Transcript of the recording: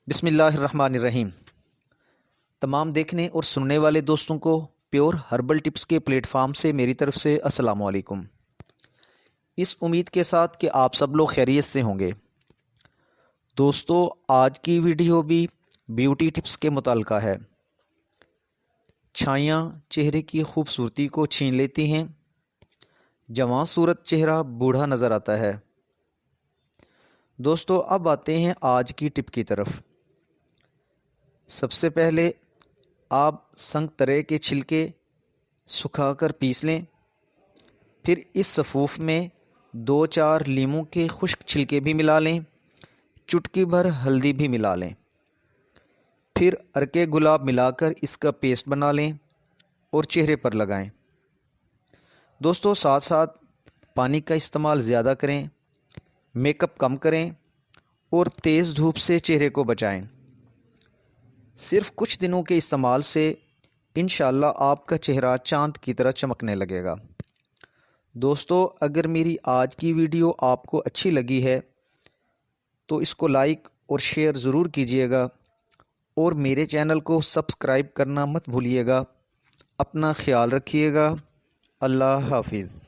بسم اللہ الرحمن الرحیم۔ تمام دیکھنے اور سننے والے دوستوں کو پیور ہربل ٹپس کے پلیٹ فارم سے میری طرف سے السلام علیکم۔ اس امید کے ساتھ کہ آپ سب لوگ خیریت سے ہوں گے۔ دوستو، آج کی ویڈیو بھی بیوٹی ٹپس کے متعلقہ ہے۔ چھائیاں چہرے کی خوبصورتی کو چھین لیتی ہیں، جوان صورت چہرہ بوڑھا نظر آتا ہے۔ دوستو، اب آتے ہیں آج کی ٹپ کی طرف۔ سب سے پہلے آپ سنگ ترے کے چھلکے سکھا کر پیس لیں، پھر اس سفوف میں 2-4 لیموں کے خشک چھلکے بھی ملا لیں، چٹکی بھر ہلدی بھی ملا لیں، پھر ارکے گلاب ملا کر اس کا پیسٹ بنا لیں اور چہرے پر لگائیں۔ دوستو، ساتھ ساتھ پانی کا استعمال زیادہ کریں، میک اپ کم کریں اور تیز دھوپ سے چہرے کو بچائیں۔ صرف کچھ دنوں کے استعمال سے انشاءاللہ آپ کا چہرہ چاند کی طرح چمکنے لگے گا۔ دوستو، اگر میری آج کی ویڈیو آپ کو اچھی لگی ہے تو اس کو لائک اور شیئر ضرور کیجیے گا اور میرے چینل کو سبسکرائب کرنا مت بھولیے گا۔ اپنا خیال رکھیے گا۔ اللہ حافظ۔